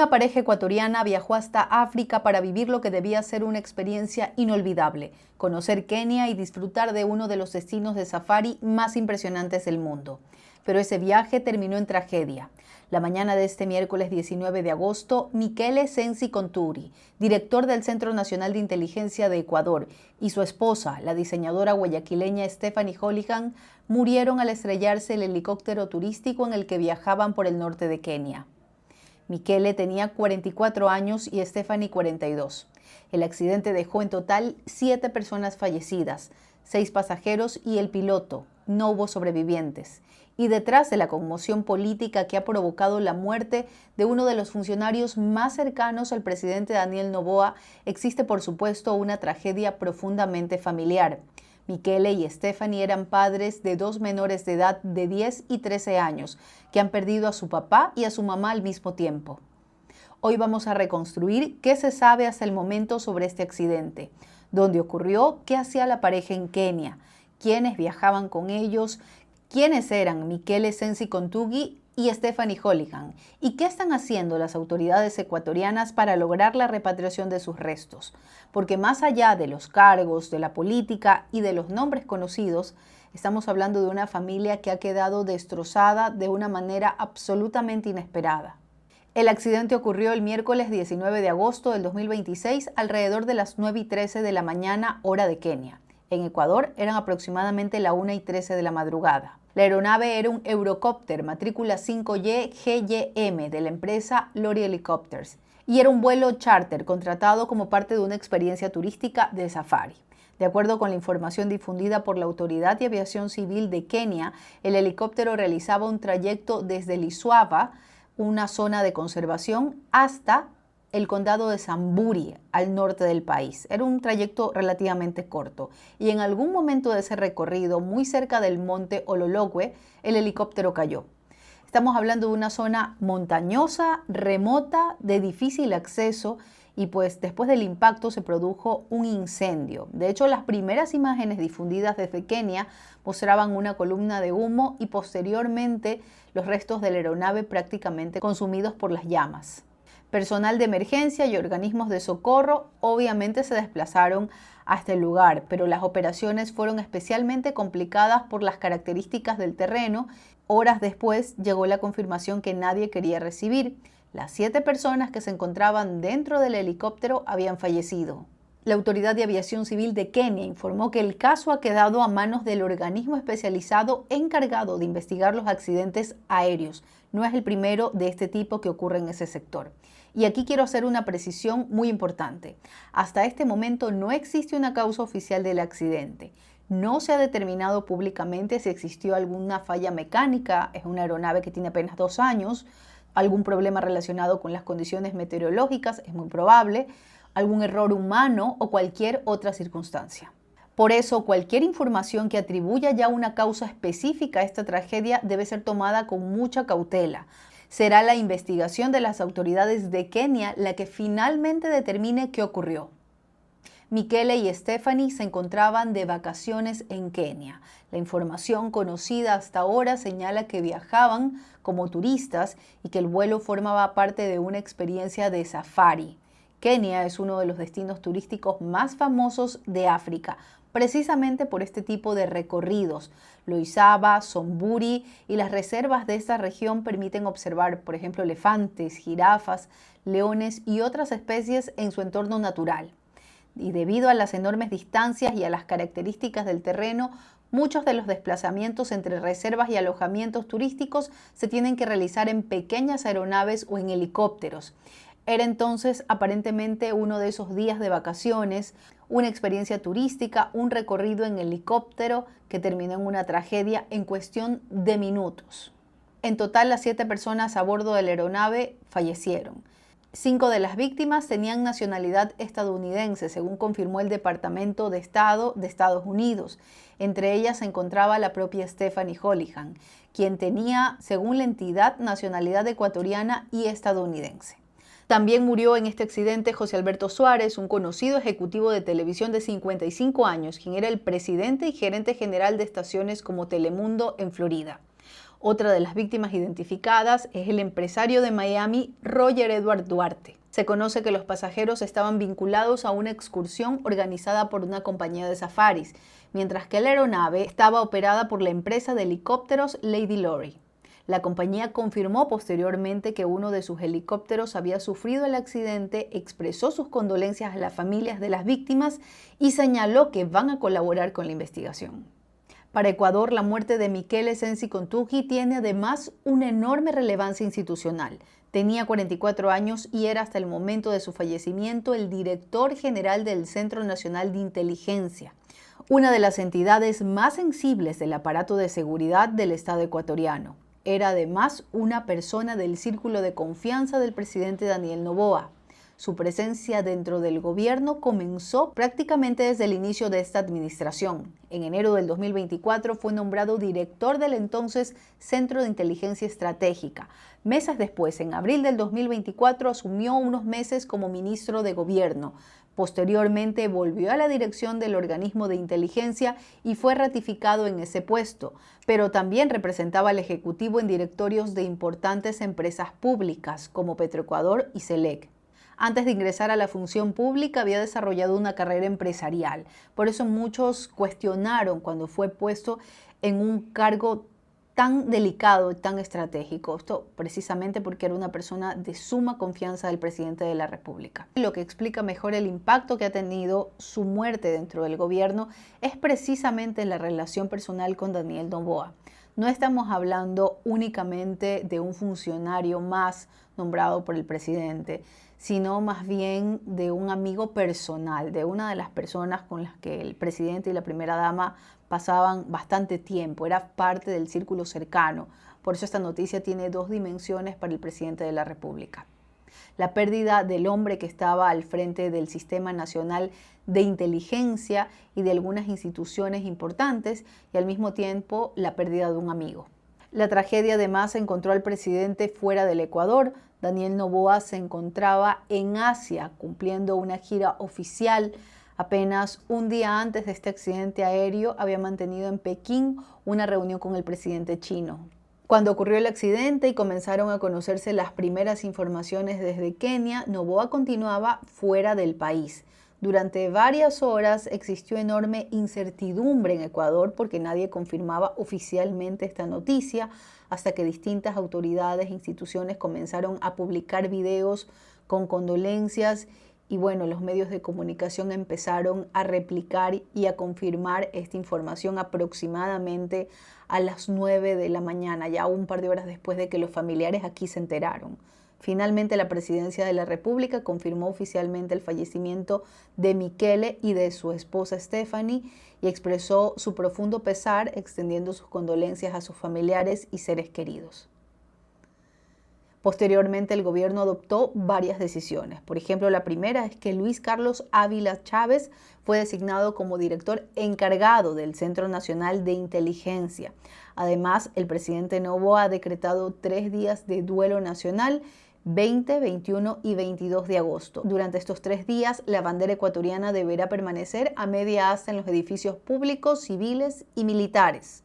Una pareja ecuatoriana viajó hasta África para vivir lo que debía ser una experiencia inolvidable, conocer Kenia y disfrutar de uno de los destinos de safari más impresionantes del mundo. Pero ese viaje terminó en tragedia. La mañana de este miércoles 19 de agosto, Michele Sensi Conturi, director del Centro Nacional de Inteligencia de Ecuador, y su esposa, la diseñadora guayaquileña Stephanie Holihan, murieron al estrellarse el helicóptero turístico en el que viajaban por el norte de Kenia. Michele tenía 44 años y Stephanie 42. El accidente dejó en total 7 personas fallecidas, 6 pasajeros y el piloto. No hubo sobrevivientes. Y detrás de la conmoción política que ha provocado la muerte de uno de los funcionarios más cercanos al presidente Daniel Noboa, existe por supuesto una tragedia profundamente familiar. Michele y Stephanie eran padres de 2 menores de edad de 10 y 13 años que han perdido a su papá y a su mamá al mismo tiempo. Hoy vamos a reconstruir qué se sabe hasta el momento sobre este accidente, dónde ocurrió, qué hacía la pareja en Kenia, quiénes viajaban con ellos, quiénes eran Michele Sensi Conturi y Stephanie Holihan, y qué están haciendo las autoridades ecuatorianas para lograr la repatriación de sus restos. Porque más allá de los cargos, de la política y de los nombres conocidos, estamos hablando de una familia que ha quedado destrozada de una manera absolutamente inesperada. El accidente ocurrió el miércoles 19 de agosto del 2026 alrededor de las 9:13 de la mañana, hora de Kenia. En Ecuador eran aproximadamente la 1:13 de la madrugada. La aeronave era un Eurocopter matrícula 5Y GYM de la empresa Lori Helicopters y era un vuelo charter contratado como parte de una experiencia turística de safari. De acuerdo con la información difundida por la Autoridad de Aviación Civil de Kenia, el helicóptero realizaba un trayecto desde Lisuaba, una zona de conservación, hasta el condado de Samburi, al norte del país. Era un trayecto relativamente corto y en algún momento de ese recorrido, muy cerca del monte Olologwe, el helicóptero cayó. Estamos hablando de una zona montañosa, remota, de difícil acceso y pues después del impacto se produjo un incendio. De hecho, las primeras imágenes difundidas desde Kenia mostraban una columna de humo y posteriormente los restos de la aeronave prácticamente consumidos por las llamas. Personal de emergencia y organismos de socorro obviamente se desplazaron hasta el lugar, pero las operaciones fueron especialmente complicadas por las características del terreno. Horas después llegó la confirmación que nadie quería recibir. Las 7 personas que se encontraban dentro del helicóptero habían fallecido. La Autoridad de Aviación Civil de Kenia informó que el caso ha quedado a manos del organismo especializado encargado de investigar los accidentes aéreos. No es el primero de este tipo que ocurre en ese sector. Y aquí quiero hacer una precisión muy importante. Hasta este momento no existe una causa oficial del accidente. No se ha determinado públicamente si existió alguna falla mecánica, es una aeronave que tiene apenas 2 años, algún problema relacionado con las condiciones meteorológicas, es muy probable, algún error humano o cualquier otra circunstancia. Por eso, cualquier información que atribuya ya una causa específica a esta tragedia debe ser tomada con mucha cautela. Será la investigación de las autoridades de Kenia la que finalmente determine qué ocurrió. Michele y Stephanie se encontraban de vacaciones en Kenia. La información conocida hasta ahora señala que viajaban como turistas y que el vuelo formaba parte de una experiencia de safari. Kenia es uno de los destinos turísticos más famosos de África, precisamente por este tipo de recorridos. Loizaba, Somburi y las reservas de esta región permiten observar, por ejemplo, elefantes, jirafas, leones y otras especies en su entorno natural. Y debido a las enormes distancias y a las características del terreno, muchos de los desplazamientos entre reservas y alojamientos turísticos se tienen que realizar en pequeñas aeronaves o en helicópteros. Era entonces aparentemente uno de esos días de vacaciones, una experiencia turística, un recorrido en helicóptero que terminó en una tragedia en cuestión de minutos. En total, las 7 personas a bordo de la aeronave fallecieron. 5 de las víctimas tenían nacionalidad estadounidense, según confirmó el Departamento de Estado de Estados Unidos. Entre ellas se encontraba la propia Stephanie Holihan, quien tenía, según la entidad, nacionalidad ecuatoriana y estadounidense. También murió en este accidente José Alberto Suárez, un conocido ejecutivo de televisión de 55 años, quien era el presidente y gerente general de estaciones como Telemundo en Florida. Otra de las víctimas identificadas es el empresario de Miami, Roger Edward Duarte. Se conoce que los pasajeros estaban vinculados a una excursión organizada por una compañía de safaris, mientras que la aeronave estaba operada por la empresa de helicópteros Lady Lorry. La compañía confirmó posteriormente que uno de sus helicópteros había sufrido el accidente, expresó sus condolencias a las familias de las víctimas y señaló que van a colaborar con la investigación. Para Ecuador, la muerte de Miquele Sensi Contugi tiene además una enorme relevancia institucional. Tenía 44 años y era hasta el momento de su fallecimiento el director general del Centro Nacional de Inteligencia, una de las entidades más sensibles del aparato de seguridad del Estado ecuatoriano. Era además una persona del círculo de confianza del presidente Daniel Noboa. Su presencia dentro del gobierno comenzó prácticamente desde el inicio de esta administración. En enero del 2024 fue nombrado director del entonces Centro de Inteligencia Estratégica. Meses después, en abril del 2024, asumió unos meses como ministro de Gobierno. Posteriormente volvió a la dirección del organismo de inteligencia y fue ratificado en ese puesto, pero también representaba al Ejecutivo en directorios de importantes empresas públicas como Petroecuador y Selec. Antes de ingresar a la función pública había desarrollado una carrera empresarial. Por eso muchos cuestionaron cuando fue puesto en un cargo tan delicado y tan estratégico. Esto precisamente porque era una persona de suma confianza del presidente de la República. Lo que explica mejor el impacto que ha tenido su muerte dentro del gobierno es precisamente la relación personal con Daniel Noboa. No estamos hablando únicamente de un funcionario más nombrado por el presidente, sino más bien de un amigo personal, de una de las personas con las que el presidente y la primera dama pasaban bastante tiempo, era parte del círculo cercano. Por eso esta noticia tiene dos dimensiones para el presidente de la República. La pérdida del hombre que estaba al frente del Sistema Nacional de Inteligencia y de algunas instituciones importantes, y al mismo tiempo la pérdida de un amigo. La tragedia además encontró al presidente fuera del Ecuador. Daniel Noboa se encontraba en Asia cumpliendo una gira oficial. Apenas un día antes de este accidente aéreo había mantenido en Pekín una reunión con el presidente chino. Cuando ocurrió el accidente y comenzaron a conocerse las primeras informaciones desde Kenia, Noboa continuaba fuera del país. Durante varias horas existió enorme incertidumbre en Ecuador porque nadie confirmaba oficialmente esta noticia, hasta que distintas autoridades e instituciones comenzaron a publicar videos con condolencias y bueno, los medios de comunicación empezaron a replicar y a confirmar esta información aproximadamente a las 9 de la mañana, ya un par de horas después de que los familiares aquí se enteraron. Finalmente, la Presidencia de la República confirmó oficialmente el fallecimiento de Miquele y de su esposa Stephanie y expresó su profundo pesar, extendiendo sus condolencias a sus familiares y seres queridos. Posteriormente, el gobierno adoptó varias decisiones. Por ejemplo, la primera es que Luis Carlos Ávila Chávez fue designado como director encargado del Centro Nacional de Inteligencia. Además, el presidente Noboa ha decretado 3 días de duelo nacional, 20, 21 y 22 de agosto. Durante estos 3 días, la bandera ecuatoriana deberá permanecer a media asta en los edificios públicos, civiles y militares.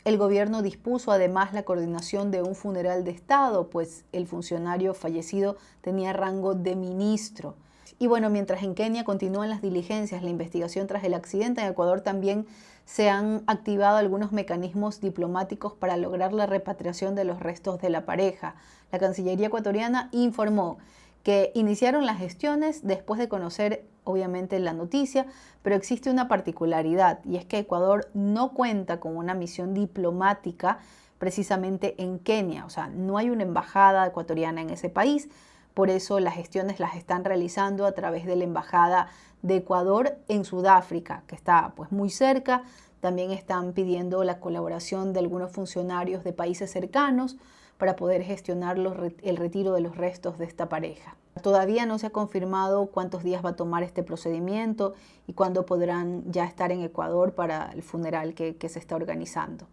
El gobierno dispuso además la coordinación de un funeral de Estado, pues el funcionario fallecido tenía rango de ministro. Y bueno, mientras en Kenia continúan las diligencias, la investigación tras el accidente, en Ecuador también se han activado algunos mecanismos diplomáticos para lograr la repatriación de los restos de la pareja. La Cancillería ecuatoriana informó que iniciaron las gestiones después de conocer obviamente la noticia, pero existe una particularidad y es que Ecuador no cuenta con una misión diplomática precisamente en Kenia, o sea, no hay una embajada ecuatoriana en ese país, por eso las gestiones las están realizando a través de la embajada de Ecuador en Sudáfrica, que está pues muy cerca. También están pidiendo la colaboración de algunos funcionarios de países cercanos para poder gestionar el retiro de los restos de esta pareja. Todavía no se ha confirmado cuántos días va a tomar este procedimiento y cuándo podrán ya estar en Ecuador para el funeral que se está organizando.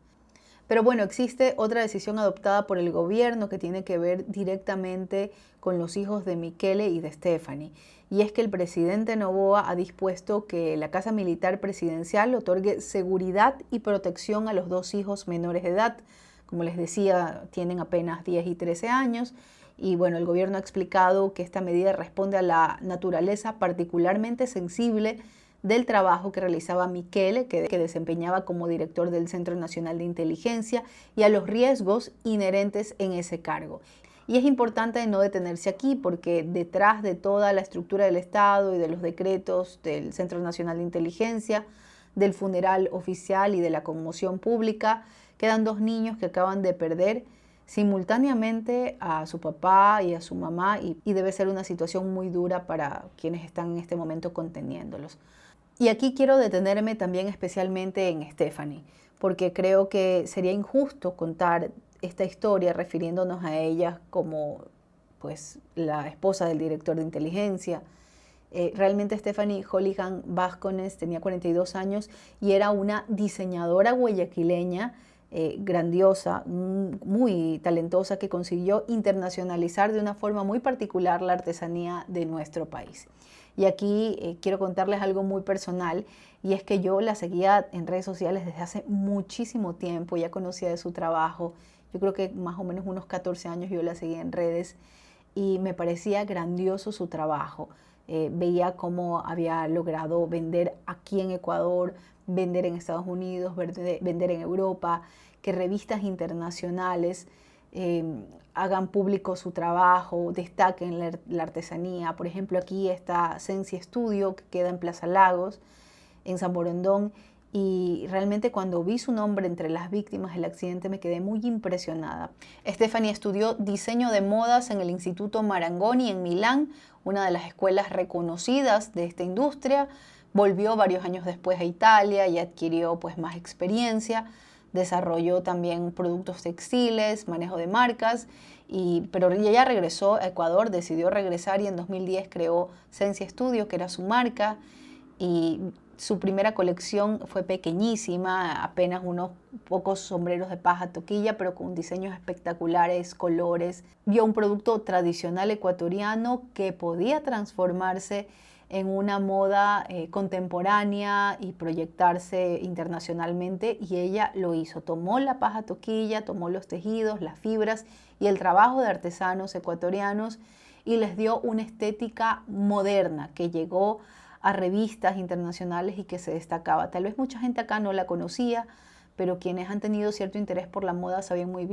Pero bueno, existe otra decisión adoptada por el gobierno que tiene que ver directamente con los hijos de Miquele y de Stephanie. Y es que el presidente Noboa ha dispuesto que la Casa Militar Presidencial otorgue seguridad y protección a los 2 hijos menores de edad, Como les decía, tienen apenas 10 y 13 años. Y bueno, el gobierno ha explicado que esta medida responde a la naturaleza particularmente sensible del trabajo que realizaba Michele, que desempeñaba como director del Centro Nacional de Inteligencia, y a los riesgos inherentes en ese cargo. Y es importante no detenerse aquí porque detrás de toda la estructura del Estado y de los decretos del Centro Nacional de Inteligencia, del funeral oficial y de la conmoción pública, quedan dos niños que acaban de perder simultáneamente a su papá y a su mamá, y debe ser una situación muy dura para quienes están en este momento conteniéndolos. Y aquí quiero detenerme también especialmente en Stephanie, porque creo que sería injusto contar esta historia refiriéndonos a ella como pues la esposa del director de inteligencia. Realmente Stephanie Holigan Vascones tenía 42 años y era una diseñadora guayaquileña grandiosa, muy talentosa, que consiguió internacionalizar de una forma muy particular la artesanía de nuestro país. Y aquí quiero contarles algo muy personal, y es que yo la seguía en redes sociales desde hace muchísimo tiempo, ya conocía de su trabajo. Yo creo que más o menos unos 14 años yo la seguía en redes y me parecía grandioso su trabajo. Veía cómo había logrado vender aquí en Ecuador, vender en Estados Unidos, vender en Europa, que revistas internacionales hagan público su trabajo, destaquen la artesanía. Por ejemplo, aquí está Sensi Studio, que queda en Plaza Lagos, en San Borondón, y realmente cuando vi su nombre entre las víctimas del accidente me quedé muy impresionada. Stephanie estudió diseño de modas en el Instituto Marangoni en Milán, una de las escuelas reconocidas de esta industria. Volvió varios años después a Italia y adquirió pues más experiencia. Desarrolló también productos textiles, manejo de marcas, pero ella regresó a Ecuador, decidió regresar, y en 2010 creó Sensi Studio, que era su marca, y su primera colección fue pequeñísima, apenas unos pocos sombreros de paja toquilla, pero con diseños espectaculares, colores. Vio un producto tradicional ecuatoriano que podía transformarse en una moda contemporánea y proyectarse internacionalmente, y ella lo hizo. Tomó la paja toquilla, tomó los tejidos, las fibras y el trabajo de artesanos ecuatorianos y les dio una estética moderna que llegó a revistas internacionales y que se destacaba. Tal vez mucha gente acá no la conocía, pero quienes han tenido cierto interés por la moda sabíamos muy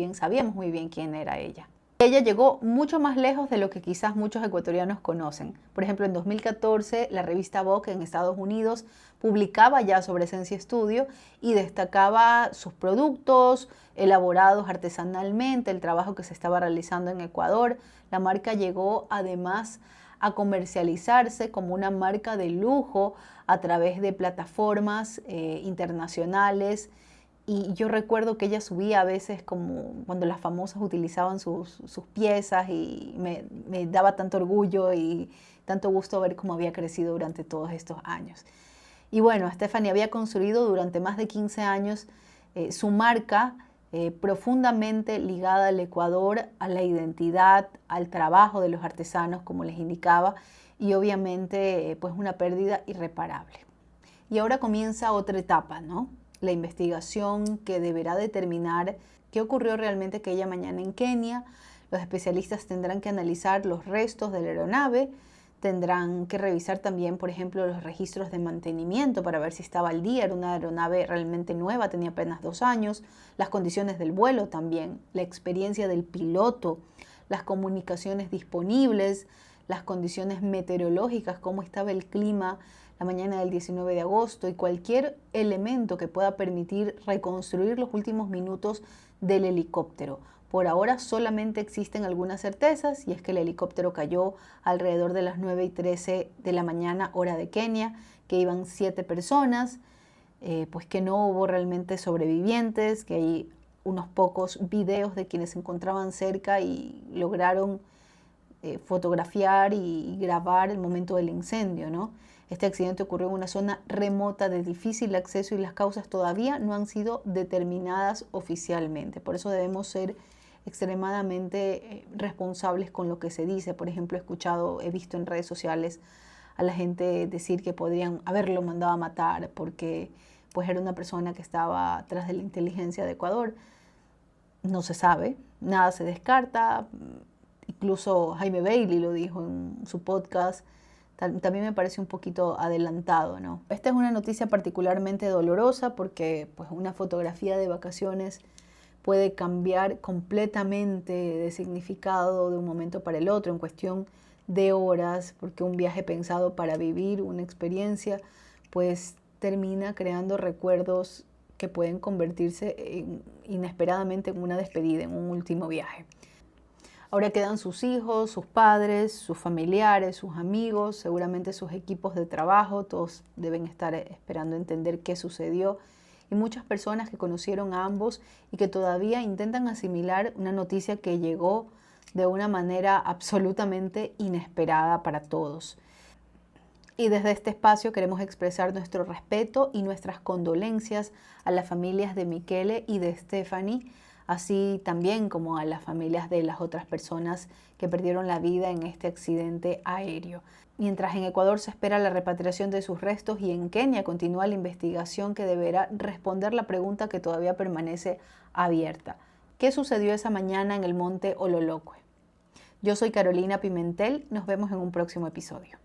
bien quién era ella. Ella llegó mucho más lejos de lo que quizás muchos ecuatorianos conocen. Por ejemplo, en 2014, la revista Vogue en Estados Unidos publicaba ya sobre Sensi Studio y destacaba sus productos elaborados artesanalmente, el trabajo que se estaba realizando en Ecuador. La marca llegó además a comercializarse como una marca de lujo a través de plataformas internacionales. Y yo recuerdo que ella subía a veces como cuando las famosas utilizaban sus piezas, y me daba tanto orgullo y tanto gusto ver cómo había crecido durante todos estos años. Y bueno, Stephanie había construido durante más de 15 años su marca profundamente ligada al Ecuador, a la identidad, al trabajo de los artesanos, como les indicaba, y obviamente pues una pérdida irreparable. Y ahora comienza otra etapa, ¿no? La investigación que deberá determinar qué ocurrió realmente aquella mañana en Kenia. Los especialistas tendrán que analizar los restos de la aeronave, tendrán que revisar también, por ejemplo, los registros de mantenimiento para ver si estaba al día. Era una aeronave realmente nueva, tenía apenas 2 años. Las condiciones del vuelo también, la experiencia del piloto, las comunicaciones disponibles, las condiciones meteorológicas, cómo estaba el clima la mañana del 19 de agosto y cualquier elemento que pueda permitir reconstruir los últimos minutos del helicóptero. Por ahora solamente existen algunas certezas, y es que el helicóptero cayó alrededor de las 9:13 de la mañana, hora de Kenia, que iban 7 personas, pues que no hubo realmente sobrevivientes, que hay unos pocos videos de quienes se encontraban cerca y lograron fotografiar y grabar el momento del incendio, ¿no? Este accidente ocurrió en una zona remota de difícil acceso y las causas todavía no han sido determinadas oficialmente. Por eso debemos ser extremadamente responsables con lo que se dice. Por ejemplo, he visto en redes sociales a la gente decir que podrían haberlo mandado a matar porque pues era una persona que estaba tras de la inteligencia de Ecuador. No se sabe, nada se descarta. Incluso Jaime Bailey lo dijo en su podcast. También me parece un poquito adelantado, ¿no? Esta es una noticia particularmente dolorosa porque pues, una fotografía de vacaciones puede cambiar completamente de significado de un momento para el otro en cuestión de horas, porque un viaje pensado para vivir una experiencia, pues termina creando recuerdos que pueden convertirse inesperadamente en una despedida, en un último viaje. Ahora quedan sus hijos, sus padres, sus familiares, sus amigos, seguramente sus equipos de trabajo, todos deben estar esperando entender qué sucedió, y muchas personas que conocieron a ambos y que todavía intentan asimilar una noticia que llegó de una manera absolutamente inesperada para todos. Y desde este espacio queremos expresar nuestro respeto y nuestras condolencias a las familias de Michele y de Stephanie, así también como a las familias de las otras personas que perdieron la vida en este accidente aéreo. Mientras en Ecuador se espera la repatriación de sus restos y en Kenia continúa la investigación que deberá responder la pregunta que todavía permanece abierta. ¿Qué sucedió esa mañana en el monte Ololokwe? Yo soy Carolina Pimentel, nos vemos en un próximo episodio.